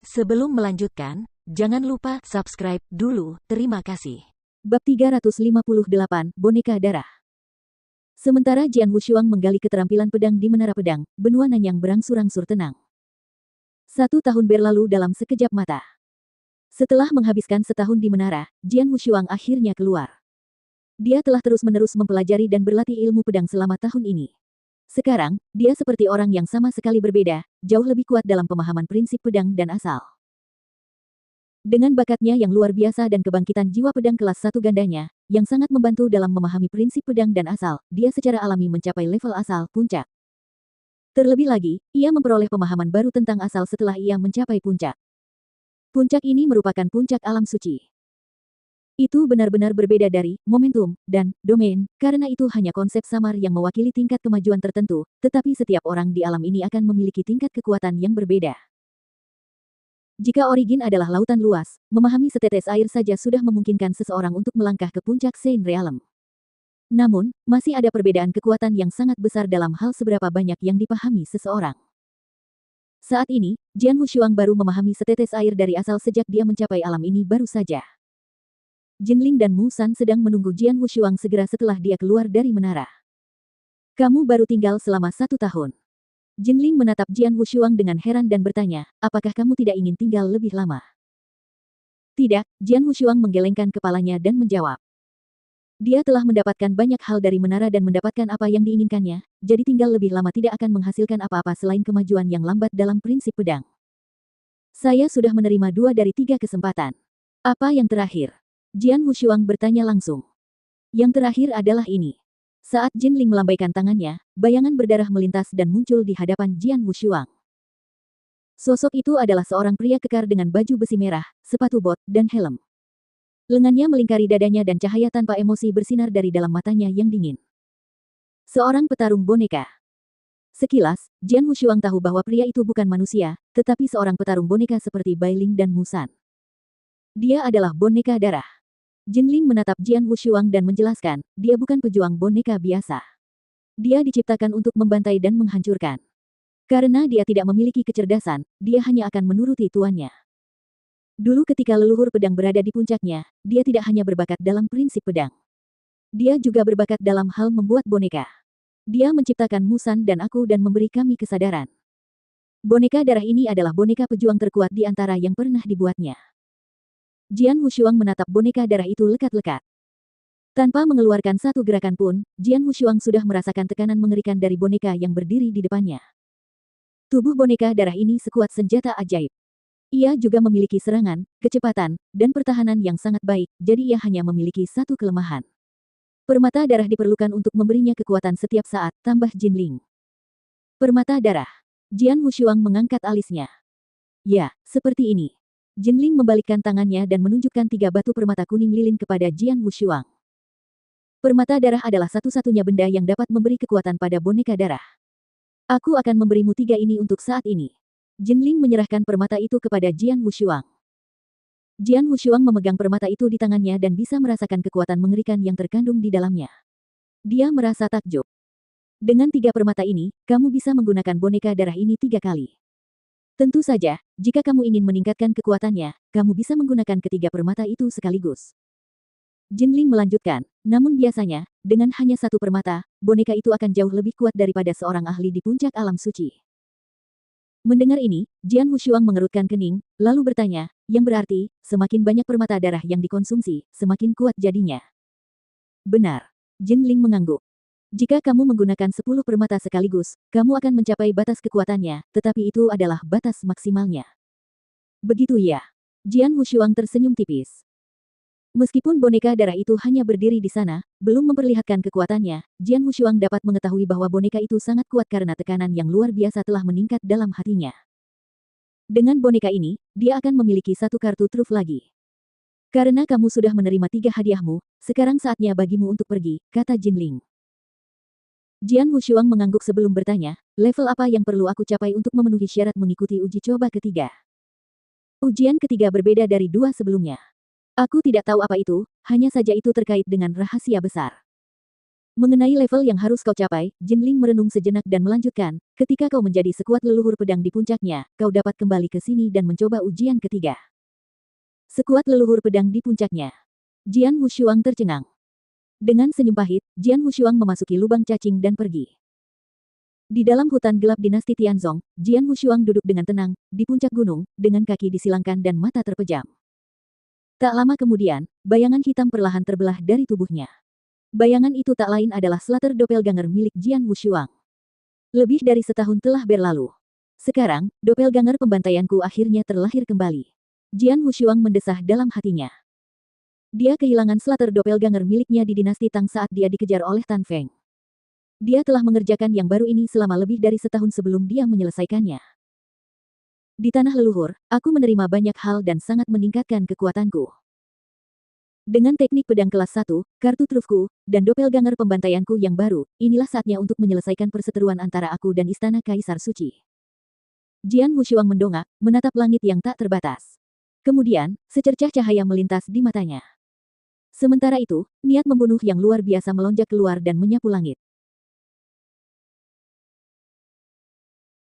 Sebelum melanjutkan, jangan lupa subscribe dulu. Terima kasih. Bab 358, Boneka Darah. Sementara Jian Wushuang menggali keterampilan pedang di Menara Pedang, benua Nanyang berangsur-angsur tenang. 1 tahun berlalu dalam sekejap mata. Setelah menghabiskan setahun di menara, Jian Wushuang akhirnya keluar. Dia telah terus-menerus mempelajari dan berlatih ilmu pedang selama tahun ini. Sekarang, dia seperti orang yang sama sekali berbeda, jauh lebih kuat dalam pemahaman prinsip pedang dan asal. Dengan bakatnya yang luar biasa dan kebangkitan jiwa pedang kelas 1 gandanya, yang sangat membantu dalam memahami prinsip pedang dan asal, dia secara alami mencapai level asal puncak. Terlebih lagi, ia memperoleh pemahaman baru tentang asal setelah ia mencapai puncak. Puncak ini merupakan puncak alam suci. Itu benar-benar berbeda dari momentum dan domain, karena itu hanya konsep samar yang mewakili tingkat kemajuan tertentu, tetapi setiap orang di alam ini akan memiliki tingkat kekuatan yang berbeda. Jika origin adalah lautan luas, memahami setetes air saja sudah memungkinkan seseorang untuk melangkah ke puncak Saint Realm. Namun, masih ada perbedaan kekuatan yang sangat besar dalam hal seberapa banyak yang dipahami seseorang. Saat ini, Jian Wushuang baru memahami setetes air dari asal sejak dia mencapai alam ini baru saja. Jinling dan Mu San sedang menunggu Jian Wushuang segera setelah dia keluar dari menara. Kamu baru tinggal selama 1 tahun. Jinling menatap Jian Wushuang dengan heran dan bertanya, apakah kamu tidak ingin tinggal lebih lama? Tidak, Jian Wushuang menggelengkan kepalanya dan menjawab. Dia telah mendapatkan banyak hal dari menara dan mendapatkan apa yang diinginkannya, jadi tinggal lebih lama tidak akan menghasilkan apa-apa selain kemajuan yang lambat dalam prinsip pedang. Saya sudah menerima 2 dari 3 kesempatan. Apa yang terakhir? Jian Wushuang bertanya langsung. Yang terakhir adalah ini. Saat Jinling melambaikan tangannya, bayangan berdarah melintas dan muncul di hadapan Jian Wushuang. Sosok itu adalah seorang pria kekar dengan baju besi merah, sepatu bot, dan helm. Lengannya melingkari dadanya dan cahaya tanpa emosi bersinar dari dalam matanya yang dingin. Seorang petarung boneka. Sekilas, Jian Wushuang tahu bahwa pria itu bukan manusia, tetapi seorang petarung boneka seperti Bai Ling dan Mu San. Dia adalah boneka darah. Jinling menatap Jian Wushuang dan menjelaskan, dia bukan pejuang boneka biasa. Dia diciptakan untuk membantai dan menghancurkan. Karena dia tidak memiliki kecerdasan, dia hanya akan menuruti tuannya. Dulu ketika leluhur pedang berada di puncaknya, dia tidak hanya berbakat dalam prinsip pedang. Dia juga berbakat dalam hal membuat boneka. Dia menciptakan Mu San dan aku dan memberi kami kesadaran. Boneka darah ini adalah boneka pejuang terkuat di antara yang pernah dibuatnya. Jian Wushuang menatap boneka darah itu lekat-lekat. Tanpa mengeluarkan satu gerakan pun, Jian Wushuang sudah merasakan tekanan mengerikan dari boneka yang berdiri di depannya. Tubuh boneka darah ini sekuat senjata ajaib. Ia juga memiliki serangan, kecepatan, dan pertahanan yang sangat baik, jadi ia hanya memiliki satu kelemahan. Permata darah diperlukan untuk memberinya kekuatan setiap saat, tambah Jinling. Permata darah. Jian Wushuang mengangkat alisnya. Ya, seperti ini. Jinling membalikkan tangannya dan menunjukkan 3 batu permata kuning lilin kepada Jian Wushuang. Permata darah adalah satu-satunya benda yang dapat memberi kekuatan pada boneka darah. Aku akan memberimu 3 ini untuk saat ini. Jinling menyerahkan permata itu kepada Jian Wushuang. Jian Wushuang memegang permata itu di tangannya dan bisa merasakan kekuatan mengerikan yang terkandung di dalamnya. Dia merasa takjub. Dengan 3 permata ini, kamu bisa menggunakan boneka darah ini 3 kali. Tentu saja, jika kamu ingin meningkatkan kekuatannya, kamu bisa menggunakan ketiga permata itu sekaligus. Jinling melanjutkan, namun biasanya, dengan hanya 1 permata, boneka itu akan jauh lebih kuat daripada seorang ahli di puncak alam suci. Mendengar ini, Jian Wushuang mengerutkan kening, lalu bertanya, yang berarti, semakin banyak permata darah yang dikonsumsi, semakin kuat jadinya. Benar. Jinling mengangguk. Jika kamu menggunakan 10 permata sekaligus, kamu akan mencapai batas kekuatannya, tetapi itu adalah batas maksimalnya. Begitu ya. Jian Wushuang tersenyum tipis. Meskipun boneka darah itu hanya berdiri di sana, belum memperlihatkan kekuatannya, Jian Wushuang dapat mengetahui bahwa boneka itu sangat kuat karena tekanan yang luar biasa telah meningkat dalam hatinya. Dengan boneka ini, dia akan memiliki 1 kartu truf lagi. Karena kamu sudah menerima 3 hadiahmu, sekarang saatnya bagimu untuk pergi, kata Jinling. Jian Wushuang mengangguk sebelum bertanya, level apa yang perlu aku capai untuk memenuhi syarat mengikuti uji coba ketiga? Ujian ketiga berbeda dari 2 sebelumnya. Aku tidak tahu apa itu, hanya saja itu terkait dengan rahasia besar. Mengenai level yang harus kau capai, Jinling merenung sejenak dan melanjutkan, ketika kau menjadi sekuat leluhur pedang di puncaknya, kau dapat kembali ke sini dan mencoba ujian ketiga. Sekuat leluhur pedang di puncaknya. Jian Wushuang tercengang. Dengan senyum pahit, Jian Wushuang memasuki lubang cacing dan pergi. Di dalam hutan gelap dinasti Tianzong, Jian Wushuang duduk dengan tenang, di puncak gunung, dengan kaki disilangkan dan mata terpejam. Tak lama kemudian, bayangan hitam perlahan terbelah dari tubuhnya. Bayangan itu tak lain adalah Slater Doppelganger milik Jian Wushuang. Lebih dari setahun telah berlalu. Sekarang, Doppelganger pembantaianku akhirnya terlahir kembali. Jian Wushuang mendesah dalam hatinya. Dia kehilangan Slater Doppelganger miliknya di dinasti Tang saat dia dikejar oleh Tan Feng. Dia telah mengerjakan yang baru ini selama lebih dari setahun sebelum dia menyelesaikannya. Di tanah leluhur, aku menerima banyak hal dan sangat meningkatkan kekuatanku. Dengan teknik pedang kelas 1, kartu trufku, dan doppelganger pembantaianku yang baru, inilah saatnya untuk menyelesaikan perseteruan antara aku dan Istana Kaisar Suci. Jian Wushuang mendongak, menatap langit yang tak terbatas. Kemudian, secercah cahaya melintas di matanya. Sementara itu, niat membunuh yang luar biasa melonjak keluar dan menyapu langit.